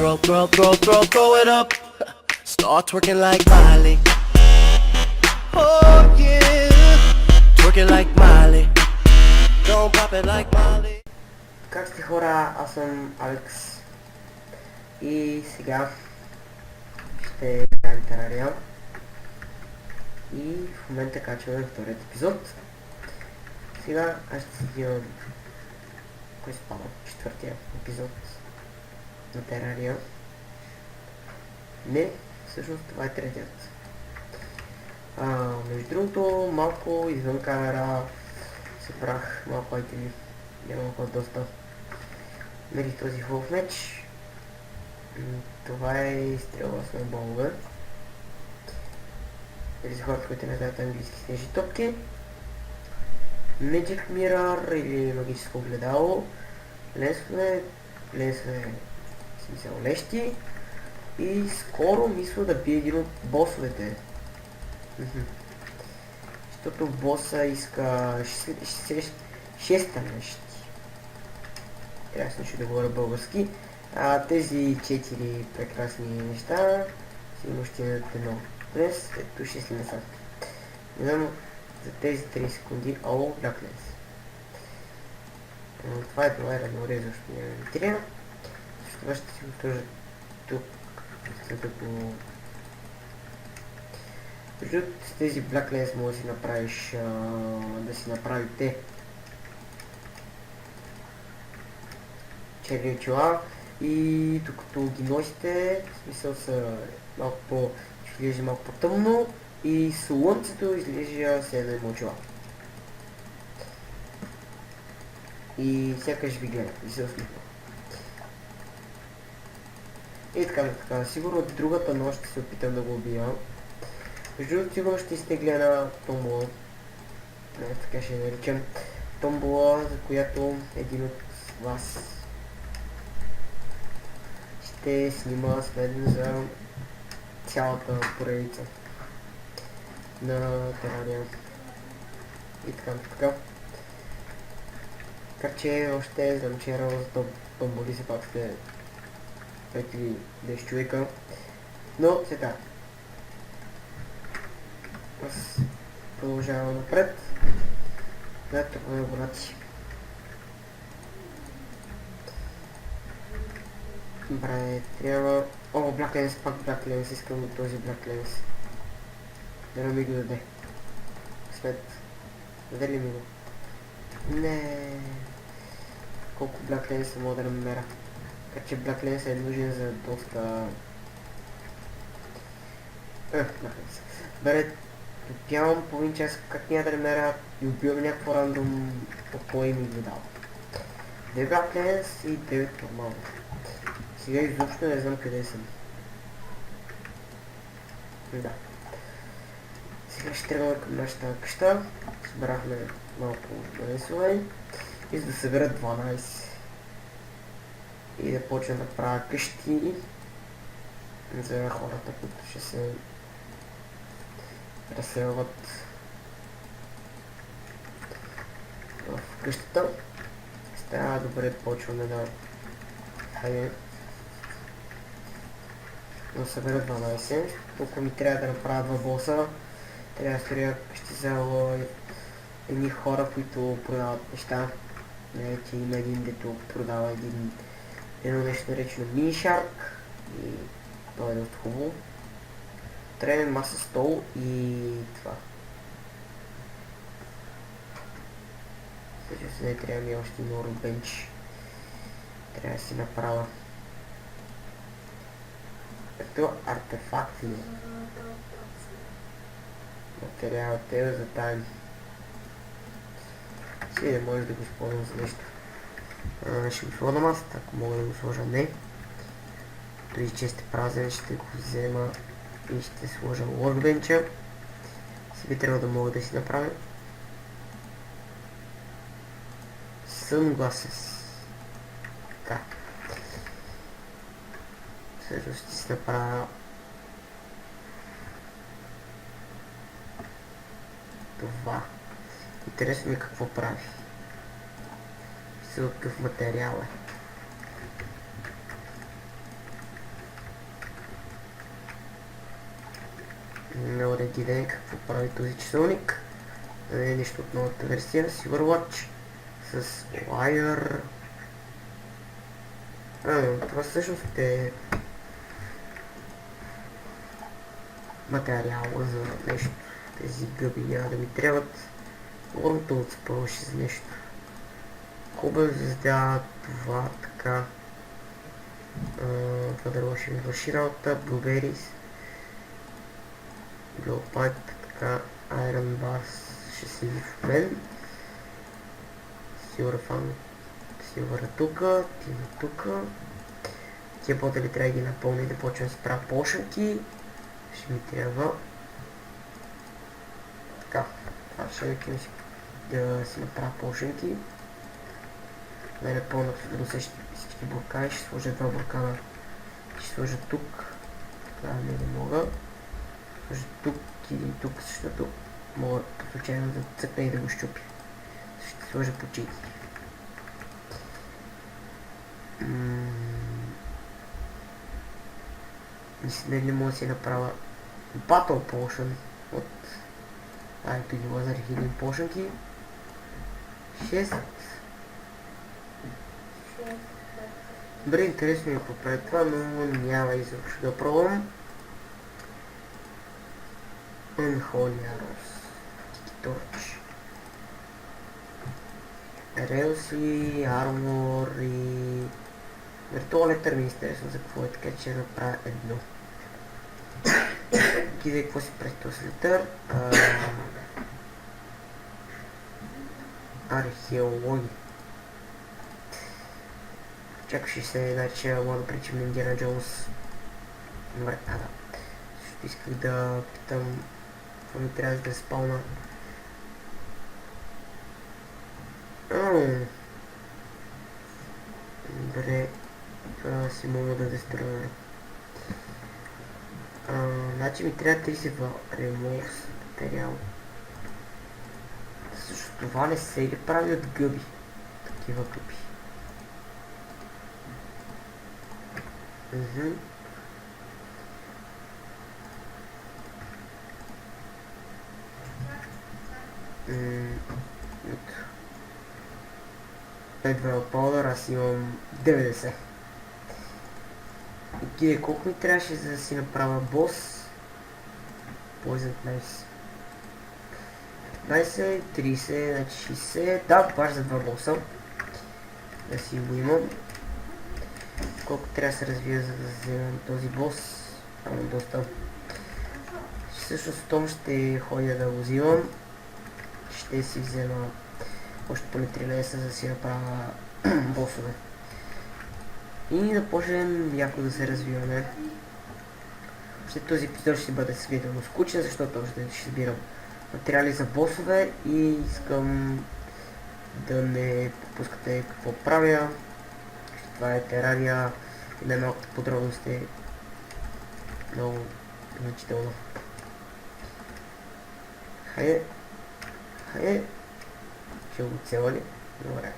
throw it up. Start twerking like Miley. Oh yeah, twerking like Miley. Don't pop it like Miley. Как сте хора, аз съм Алекс и сега ще играем Терария и в момента качваме вторият епизод. Сега аз ще си взимам кой спада, четвъртия епизод на Терария. Не, всъщност това е третият. Между другото, малко извън камера събрах малко айтеми. Нямаха доста. Мерих този хубав меч. Това е стрелба с болове. Или за хората, които не знаят английски снежни топки. Magic Mirror или магическо огледало. Ленсове, в смисъл лещи. И скоро мисля да бие един от босовете. Защото боса иска 6 нещи. Ясно ще да говоря български. Тези 4 прекрасни неща сигурно ще имат едно. Днес, ето 6 меса. Не знам за тези 3 секунди. О, Black Lens. Това е едно резащо ми материал. Това ще си го сложа тук. За да го... С тези Black Lens може да си направиш, да си направите черни очила и докато ги носите, в смисъл са малко по... изглежда малко по-тъмно и слънцето изглежда се едно има очила. И сякаш ви гледа и се усмихва. И така, сигурно от другата нощ ще се опитам да го убия. Между другото сигурно ще изтегля на томбола. Не, така ще наричам. Томбола, за която един от вас ще снима следно за цялата поредица на Терария. И така. Така че още знам, че за томболи се пак сте 5 или 10 човека. Но сега. Аз продължавам напред. Ето ме брати. Добре, трябва... О, Black Lens, пак Black Lens, искам от този Black Lens. Да не ми го даде. След. Даде ли ми го? Не. Колко Black Lens мога да намеря. Така че Black Lens е нужен за доста... Black Lens. Добре, допявам половин час как няма да намеря и убивам някакво рандом покой ми го дал. 2 Black Lens и 9 нормално. Сега изобщо не знам къде съм. Да. Сега ще тръгваме към нашата къща. Събрахме малко лесове. И за да събера 12. И да почна да правя къщи за хората, които ще се разселват в къщата. Става добре да почваме да... Хайде. Да събера 12. Тук ми трябва да направя 2 боса. Трябва да строя къщи за едни хора, които продават неща. Че има един, дето продава едно нещо наречено Mini Shark. И това е доста хубаво. Трябва маса стол и това. Също не трябва ми още едно рубенч. Трябва да си направя. Ето артефакти. Материалите за тайм. Си да може да го използвам за нещо. Ще го сложа масата, ако мога да го сложа не. Преди че сте празен ще го взема и ще сложа workbench-а. Си би трябва да мога да си направя sunglasses. Така. Също ще си направя това. Интересно ми какво прави. Какъв материал е. да видим какво прави този часовник. Не е нещо от новата версия. Silverwatch с Wire. Това всъщност е материал за нещо. Тези гъби няма да ми трябват. Wormtools първо ще за нещо. Хубава звезда, това така. Това дърво ще ми върши работа. Blueberries. Blue Pipe, така. Iron Bars ще си в мен. Silver Fang. Silver е тука, Тим е тука. Тия ботели трябва да ги напълня и да почвам да си правя пошънки. Ще ми трябва. Така, това ще викам да си направя пошънки. Да не напълна до всички буркани, ще сложа два буркана. Ще сложа тук. Така не мога. Сложа тук и тук, защото мога по случайно да цъкна и да го щупя. Ще сложа по чити. Мисля дали мога да си направя Battle Potion от ето ги лазар хилин пошънки. 6. Добре, интересно ми поправя това, но няма изобщо да пробвам. Unholy Arrows. Torch. Релси, армор и... Виртуалетър ми е интересно за какво е, така че ще направя едно. Гидай какво си прави този летър. Археологи. Чакай ще се нарича мога да причам Индиана Джонс. Добре, да. Също исках да питам какво ми трябва да спална. Добре, това си мога да деструя. Значи ми трябва 30 реморс материал. Също това не се ли прави от гъби? Такива гъби. Едва powder, аз имам 90. Окей, колко ми трябваше за да си направя бос? Poison 15, 30, значи 60, да, баш за два боса. Да си го имам. Колко трябва да се развия за да вземем този бос? Доста. Всъщност том ще ходя да го взимам. Ще си взема още поне 3 леса, за да си направя босове. И да почнем яко да се развиваме. След този епизод ще бъде сравнително скучен, защото още ще събирам материали за босове и искам да не пропускате какво правя. Това е Терария и най-малкото подробности много значително. Хайде. Ще го цела ли? Добре.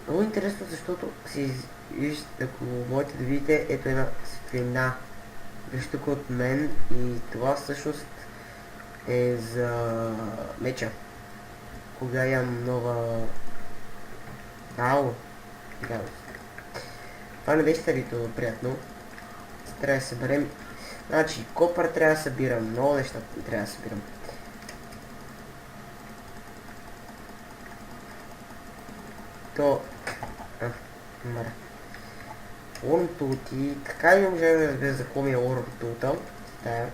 Много интересно, защото си виждате, ако можете да видите, ето една светлина. Вижте тук от мен и това всъщност е за меча. Кога имам нова... Ау! Това не беше старито приятно. Трябва да съберем... Значи, копър трябва да събирам, много неща трябва да събирам. То... Мара. Wormtools, така не може да разбера за какво ми е Wormtools. Тая.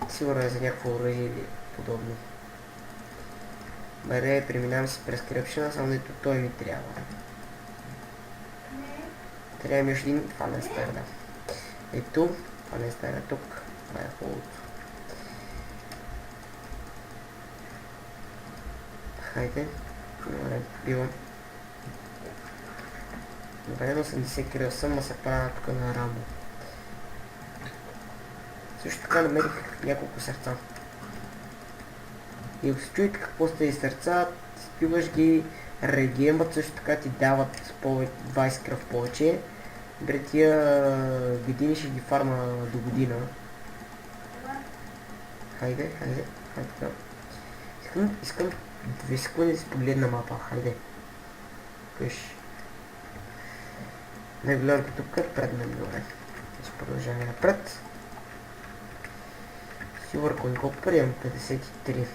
Сигурно е за някакво оръжие или подобно. Добре, преминавам си през кръпшина, само дето той ми трябва. Трябва ми още един фален стар, да. Ето, фален стар е тук. Това е хубавото. Хайде. Добре, бивам. Добре, на 80 крил съм, а се правя тук на рамо. Също така намерих няколко сърца. И ако се чуете какво сте и сърца, спиваш ги, регембът също така ти дават 20 кръв повече. Добре, тия години ще ги фарма до година. Хайде. Така. Искам 2 секунди да си погледна мапа. Хайде. Къш. Най-голямото тук е пред мен. Добре. Ще продължаваме напред. Силвър Коин, колко пари имам? 53.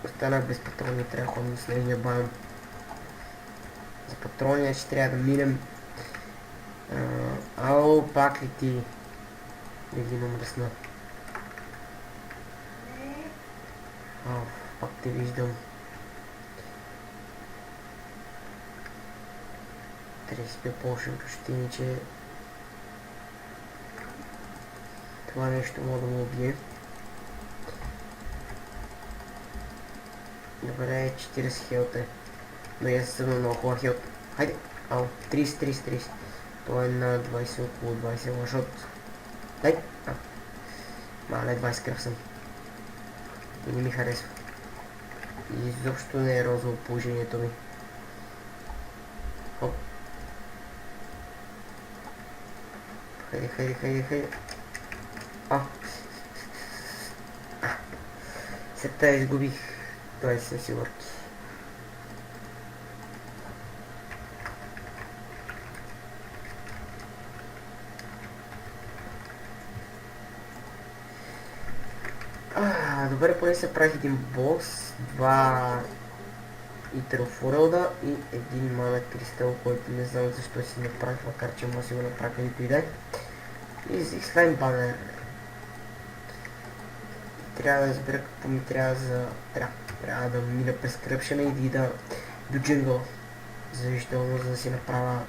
Останах без патрони, трябва да ходим с нейния бан. За патрони ще трябва да минем. Ау, пак ли ти? Не ги намръсна. Ау, пак те виждам. 35 по-шен почти ниче. Това нещо мога да му убие. Добре, 40 хелта е. Но я съм много хубава хелта. Хайде! Ау, 30. Това е на 20, около 20 лъжот. Дай! Мале, 20 кръв съм. И не ми харесва. И изобщо не е розово положението ми. Хоп. Хайде. Сета изгубих 20 силърки. Добре, поне се прави един бос, 2 итерофорелда и един малък кристал, който не знам защо си направих, макар че може да си го направя където и да е. И слайм банер. Трябва да разбера какво ми трябва за... Трябва да мина през кръпшена и да до джингъл. Задължително, за да си направя...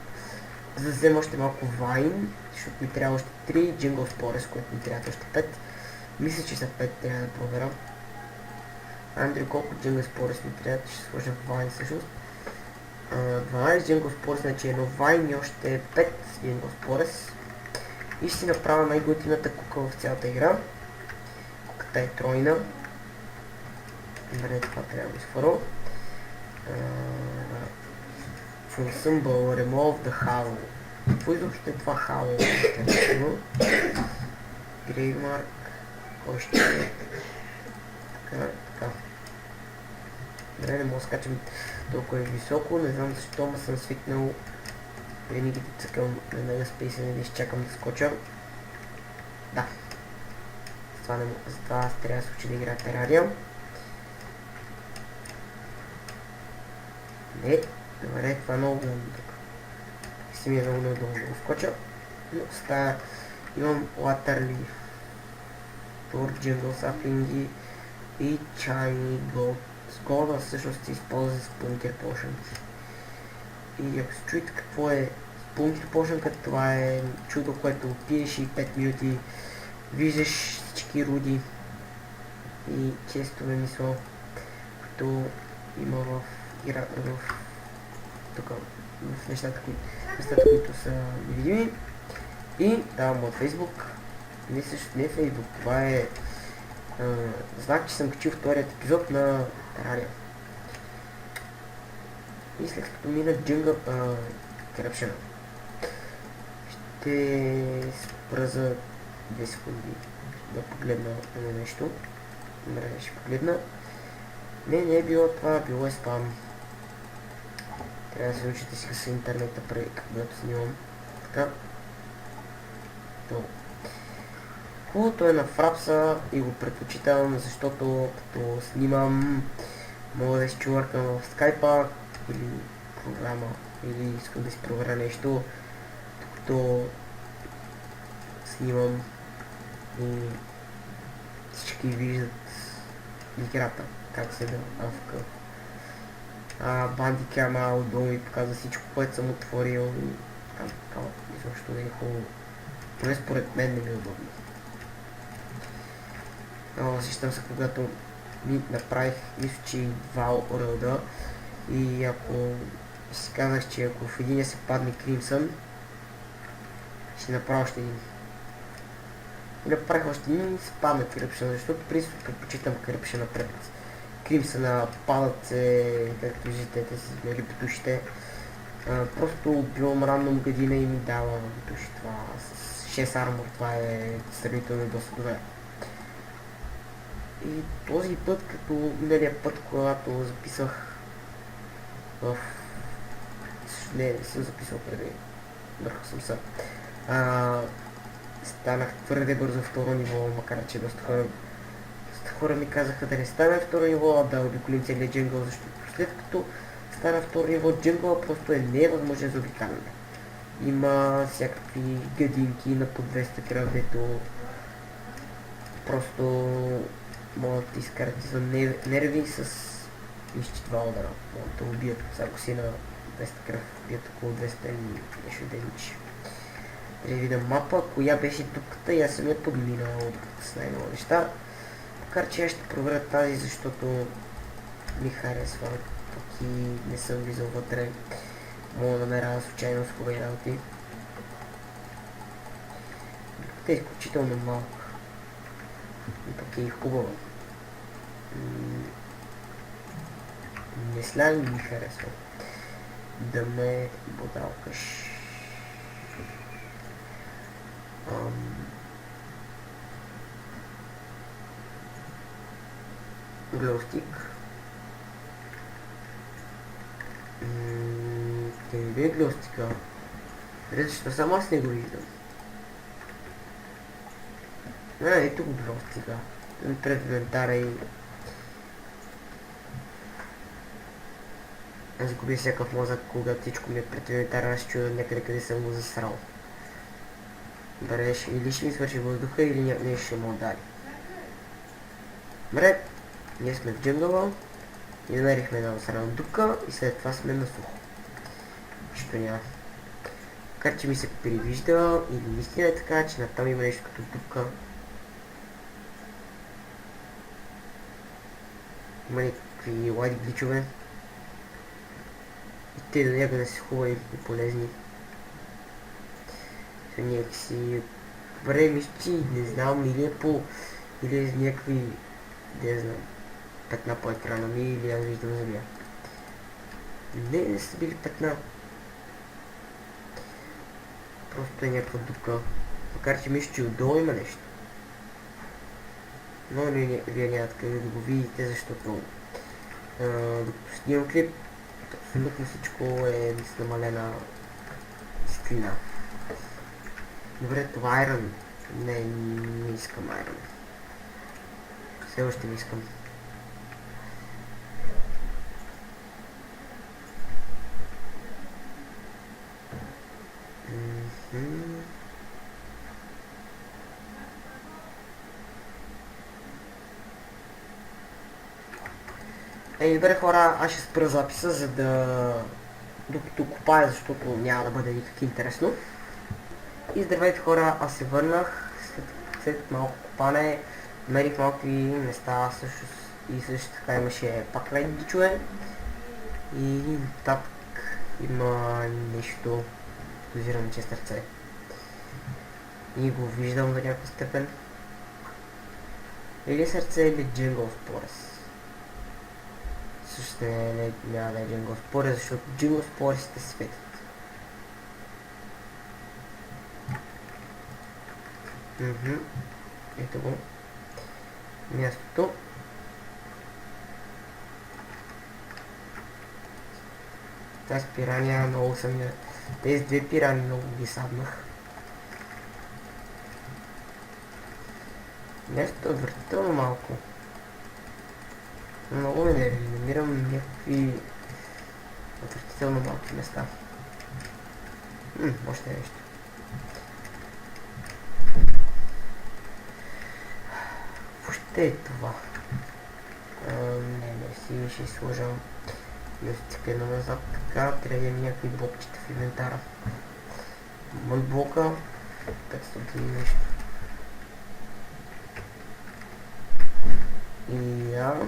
За да взема още малко вайн, защото ми трябва още 3 джингъл спорес, което ми трябва още 5. Мисля, че са 5, трябва да проверя. Андрю, колко джингъл спорес ми трябва, ще сложа вайн всъщност. 12 джингъл спорес, значи едно вайн и още 5 джингъл спорес. И ще си направя най-готината кука в цялата игра. Куката е тройна. Добре, това трябва да изхвърля. For symbol, remove the hollow. Какво изобщо е това hollow? Греймарк. Още. Така. Добре, не мога да скачам толкова високо. Не знам защо, ма съм свикнал винаги да цъкам на мега спейса и да изчакам да скоча. Да. Затова аз трябва да се учи да играя Терария. Не. Добре, това е много голямо тук. Си ми е много неудобно да го скоча. Но стая имам Waterleaf, Jungle Sapling и Shiny Gold. Голда всъщност се използва с Punter Potion. И ако се чуете какво е Punter Potion, това е чудо, което пиеш и 5 минути виждаш всички руди и честове мисъл, като има в тук, в нещата, които са невидими. И давам от Facebook. Не Facebook, това е знак, че съм качил вторият епизод на Терария. И след като мина джингъл кръпшена, ще спра за 2 секунди да погледна на нещо. Добре, ще погледна. Не е било това, било е спам. Трябва да се научите си с интернета преди когато снимам. Така. Хубавото е на Фрапса и го предпочитам, защото като снимам мога да си чувъркам в скайпа или програма, или искам да си проверя нещо, докато снимам и всички виждат играта, как се да авка. Бандикама отдолу ми показва всичко, което съм отворил и така, изобщо не е хубаво. Поне според мен не ми е удобно. Сещам се, когато ми направих, мисля, че 2 орелда и ако си казах, че ако в единия се падне Кримсън, ще направя още един. И направих още един и се падна Кръпшена, защото принцип предпочитам Кръпшена пред Кримсъна, падат се, както виждате, те си смели петушите. Просто било рандом гадина и ми дава души това с 6 армор, това е сравнително доста добре. И този път, като миналия път, когато записах в... Не съм записал преди. Бъркал съм се. Станах твърде бързо второ ниво, макар че доста хора ми казаха да не стане второ ниво, а да обиколим целият джингъл, защото след като стана второ ниво, джингъла просто е невъзможен за обикаляне. Има всякакви гадинки на по 200 кръвето. Просто могат да изкарат извън нерви с изчетва удара. Могат да убият, ако си на 200 кръв, убият около 200 и нещо деничи. Трябва да видя мапа, коя беше дупката и аз съм я подминал с най-много неща. Макар че аз ще проверя тази, защото ми харесва, пък и не съм влизал вътре. Мога да намеря случайно с хубави работи. Дупката е изключително малка. И пък е и хубава. Не слям ми харесва. Да ме бодалкаш. Глоустик. Къде е глоустика? Защо само аз не го виждам. Ето го глоустика. Пред инвентара и... Аз губя всякакъв мозък, когато всичко ми е пред инвентара, аз чудя някъде къде съм го засрал. Добре, или ще ми свърши въздуха, или нещо ще му удари. Добре, ние сме в джунгъла и намерихме една засрана дупка и след това сме на сухо. Нищо няма. Макар че ми се привижда или наистина е така, че натам има нещо като дупка. Има някакви лайт гличове. И те до някъде са хубави и полезни. Някакси времещи, не знам, или е по... или е някакви... не знам, петна по екрана ми, или аз виждам земя. Не са били петна. Просто е някаква дупка. Макар че мисля, че отдолу има нещо. Но вие нямате къде да го видите, защото докато снимам клип, абсолютно всичко е с намалена светлина. Добре, това е Iron. Не искам Iron. Все още не искам. Добре хора, аз ще спра записа, за да... докато копая, защото няма да бъде никак интересно. И здравейте хора, аз се върнах след малко копане, намерих малки места и също така имаше пак лайдичове и татък има нещо дозирано че сърце. И го виждам до някаква степен. Или сърце или Jungle Spores. Също няма да е Jungle Spores, защото Jungle Spores светят. Ето го. Мястото. Тази пирания много съм я... Тези две пирани много ги саднах. Мястото е отвратително малко. Много ме нерви. Намирам някакви отвратително малки места. Още нещо. Въобще е това. Не си ще сложа стеклено назад, така трябва да има някакви блокчета в инвентара. Мънблока, 500 нещо. И да.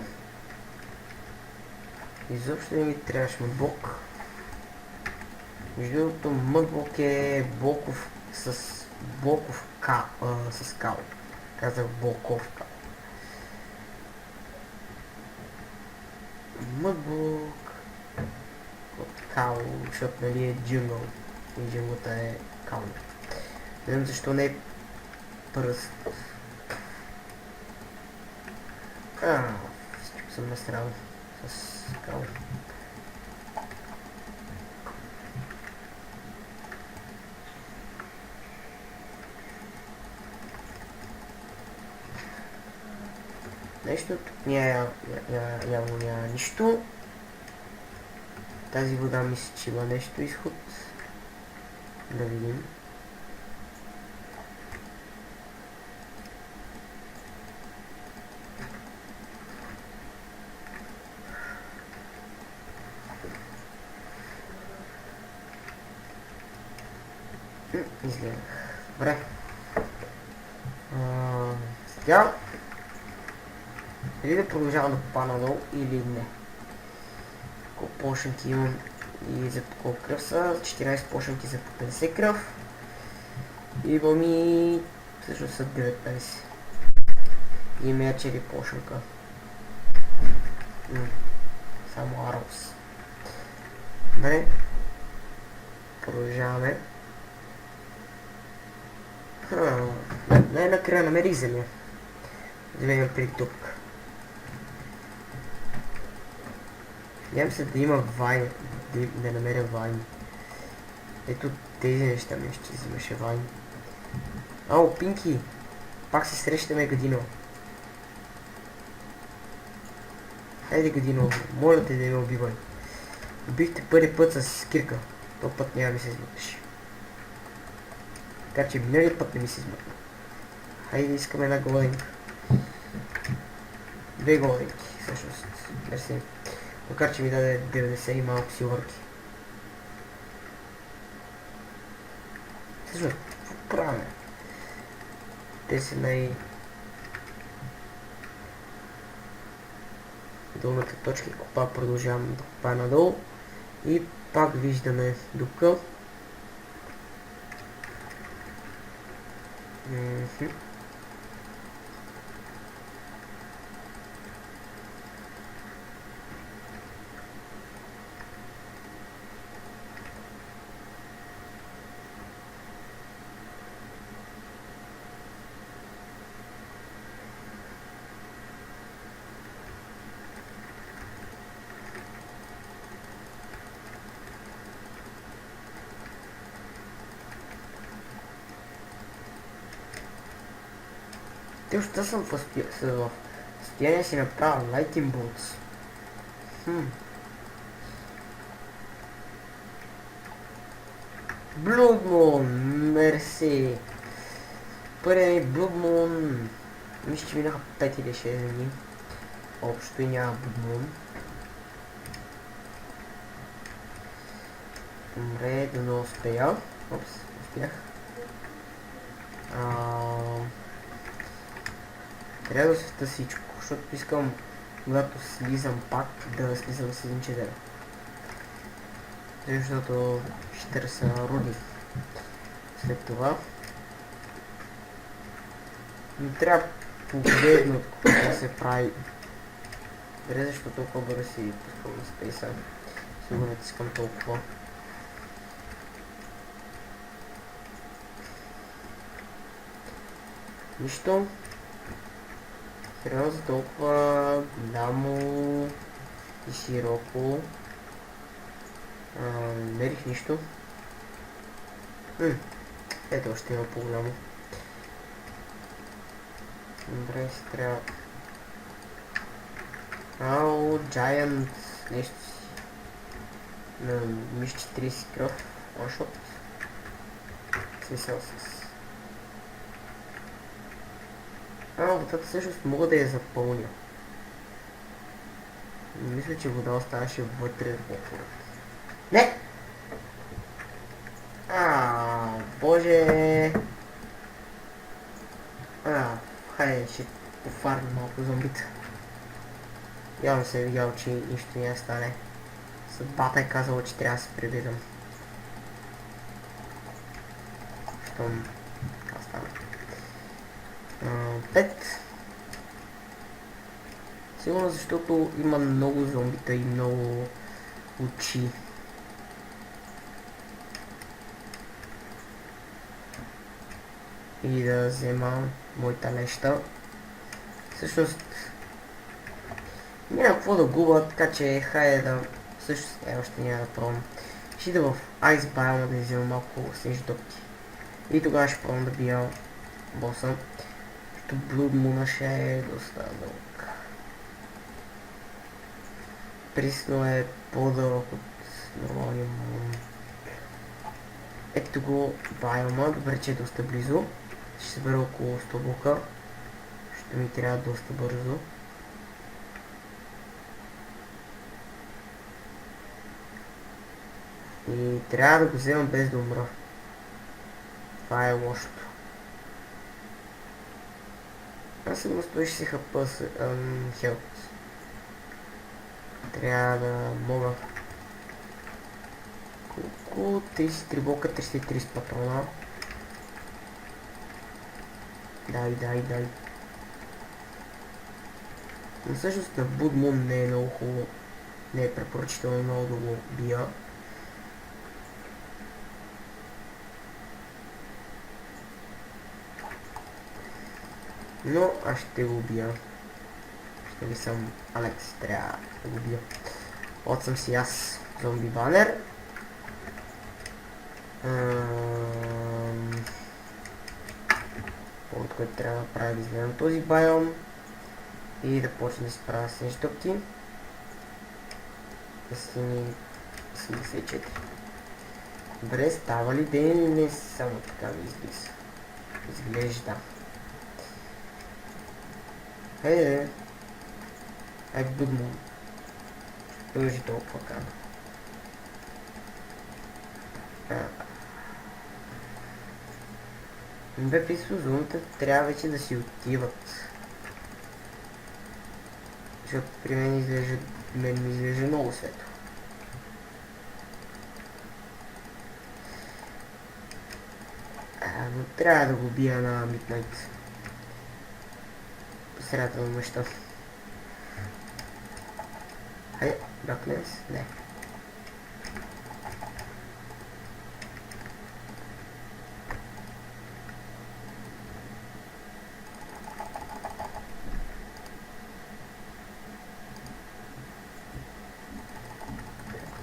Изобщо не ми трябваше мънблок. Между другото, мънблок е блоков с блоков скал. Казах блоков скал. Мънблок. као, защото нали е джунгъл и джунглата е као. Не знам защо не е пръст. Всичко съм насрал с као. Нещо тук явно няма нищо. Тази вода мисля, че има нещо изход. Да видим. Изгледах. Добре. Сега дали да продължавам да попа надолу или не. Колко пошенки имам и за колко кръв са? 14 пошенки за по 50 кръв. Имам и също са 19. Има 4 пошенка. Само арос. Добре. Продължаваме. Най-накрая намерих земя. Земя при тук. Надявам се да има вайн, да намеря вайн. Ето тези неща ми ще взимаше вайн. Ау, Пинки! Пак се срещаме, Гадино. Хайде, Гадино, моля те да ме убивай. Убихте първи път с кирка. То път няма ми се измъкнеш. Така че миналият път не ми се измъкна. Хайде, искаме една голодинка. 2 голодинки, всъщност. Мерси. Макар че ми даде 90 и малко силвърки. Всъщност, какво правим? Те са долната точка. Копа, продължавам да копа надолу. И пак виждаме дупка. Те още съм в състояние си направя Lightning Bolts. Blood Moon, мерси. Първият ми Blood Moon. Мисля, че минаха 5 или 6 дни. Общо и няма Blood Moon. Добре, да не успея. Опс, успях. Трябва да света всичко, защото искам, когато слизам пак, да слизам с един чедър. Защото ще търся руди. След това не трябва погледнат какво се прави. Добре, защото толкова бързо си пускам на спейса. Сигурно искам толкова. Нищо. Трябва за толкова голямо и широко. Мерих нищо. Ето още има по-голямо. Добре, си трябва. Ау, Giant нещо си. Мисля, 30 кръв. One-shot. Смисъл с. Водата всъщност мога да я запълня. Мисля, че вода оставаше вътре в отвора. Не! Боже! Хайде, ще пофармим малко зомбита. Явно се е видял, че нищо няма стане. Съдбата е казала, че трябва да се прибирам. Щом така стане. 5. Сигурно защото има много зомбита и много очи. и да взема моята леща. Всъщност няма какво да губа, така че хайде да... Всъщност още няма да пробвам. Ще ида в Ice Biome да взема малко снежни топки. И тогава ще пробвам да бия боса. Защото Blood Moon ще е доста дълъг. Присно е по-дълъг от нормалния Moon. Ето го Biome, добре че е доста близо. Ще събера около 100 блока. Ще ми трябва доста бързо. И трябва да го вземам без да умра. Това е лошото. Аз съм на 160 хп с хелт. Трябва да мога. Около 33 блока, 330 патрона. Дай. Но всъщност на Blood Moon не е много хубаво. Не е препоръчително много да го бия. Но аз ще го убия. Ще ли съм Алекс, трябва да го убия. От съм си аз зомби банер. От което трябва да правя да изгледам този байом. И да почне да си правя снежни топки. 74. Добре, става ли ден или не само така ви изглежда? Хайде, Blood Moon. Продължи толкова кана. Бе, при зоната трябва вече да си отиват. Защото при мен ми изглежда много светло. Но трябва да го бия на Midnight. Средата на нощта. Хайде, Darkness? Не.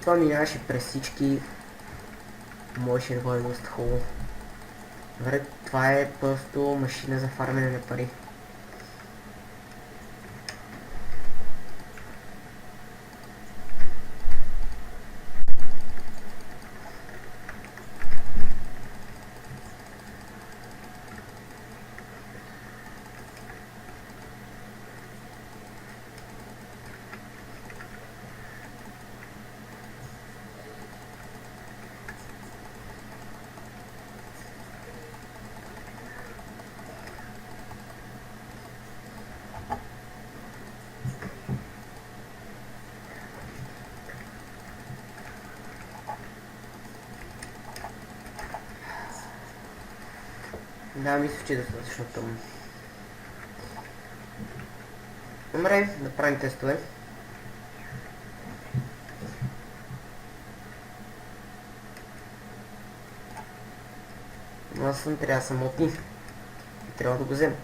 Това минаваше през всички. Можеше да бъде доста хубаво. Добре, това е просто машина за фармене на пари. Да, мисля, че е достатъчно тъмно. Добре, да правим тестове. Но аз съм трябва да съм опни. И трябва да го взема.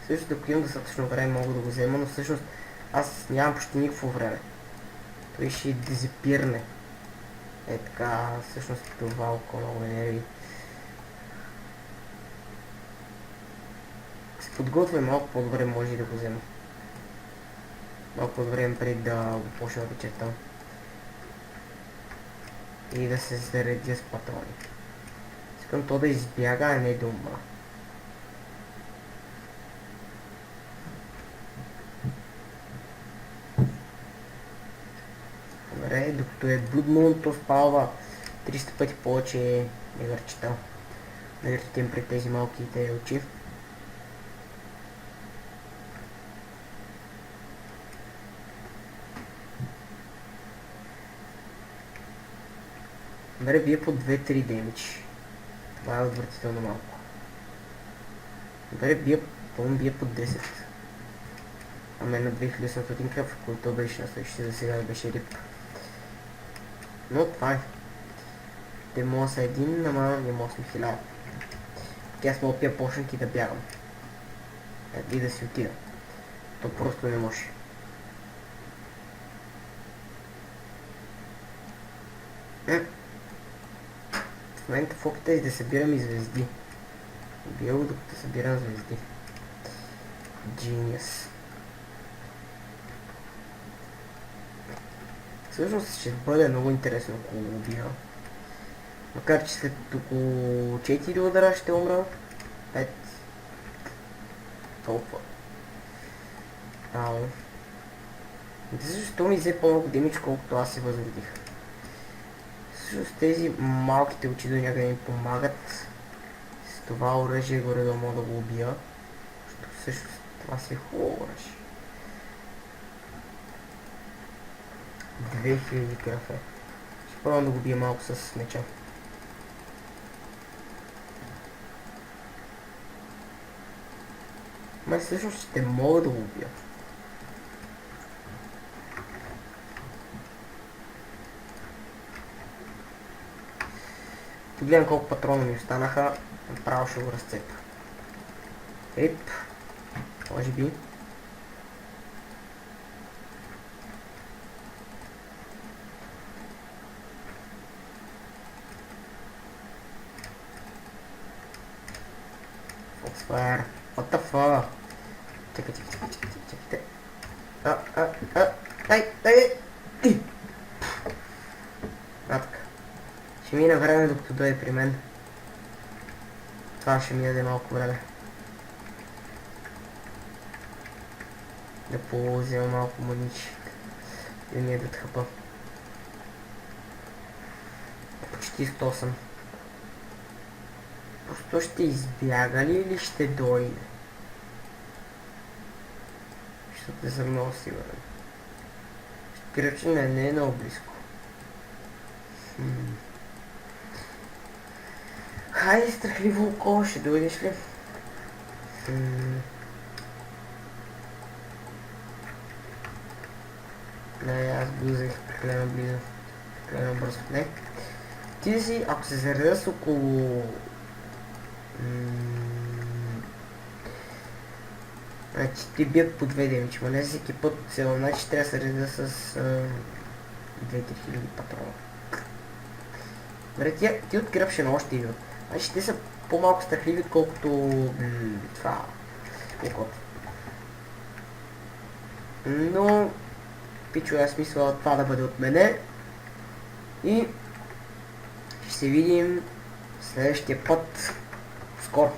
Също ако имам достатъчно време мога да го взема, но всъщност аз нямам почти никакво време. Той ще дизипирне. Е така, всъщност това около много енергии. Ако се подготвя малко по-добре може да го взема. Малко по-добре преди да го почна вечерта. И да се заредя с патрони. Искам то да избяга, а не да умра. Добре, докато е Blood Moon, то спалва 300 пъти повече негърчета. Негърчета им при тези малките очи. Добре, бие по 2-3 демидж. Това е отвратително малко. Добре, бие, пълно бие по 10. А мен на 2800 кръв, който беше на следващия, за сега беше рип. Но това е. Те мога са един, ама няма 8000. Тя с мога пия почнах и да бягам. И да си отида. То просто не може. В момента фоката е да събирам и звезди. Бил докато събирам звезди. Genius. Всъщност ще бъде много интересно, ако го убия. Макар че след около 4 удара ще умра. 5. Толкова. Ау. Защо ми взе по-много демидж, колкото аз се възродих. Всъщност тези малките очи до някъде ми помагат. С това оръжие горе да мога да го убия. Защото всъщност това си е хубаво оръжие. 2000 кръв е. Ще пробвам да го бия малко с меча. Май всъщност ще мога да го убия. Гледам колко патрона ми останаха, направо ще го разцепя. Еп, може би. Foxfire, what the fuck? Чакай. Дай! Така. Ще мина време докато дойде при мен. Това ще ми даде малко време. Да взема малко маничи. Да ми ядат хъпа. Почти 100 съм. Просто ще избяга ли или ще дойде? Защото не съм много сигурен. Ще кажа, че не е много близко. Хайде, страхливо око, ще дойдеш ли? Не, аз близах прекалено близо. Прекалено бързо. Не. Ти да си, ако се зареда с около... Значи ти бият по 2 демидж, но не всеки път цел, значи трябва да се реда с 2-3 хиляди патрона. Добре, ти от кръв ще на още идват. Значи те са по-малко страхливи, колкото това окото. Но пичо е смисъл това да бъде от мене. И ще се видим следващия път скоро.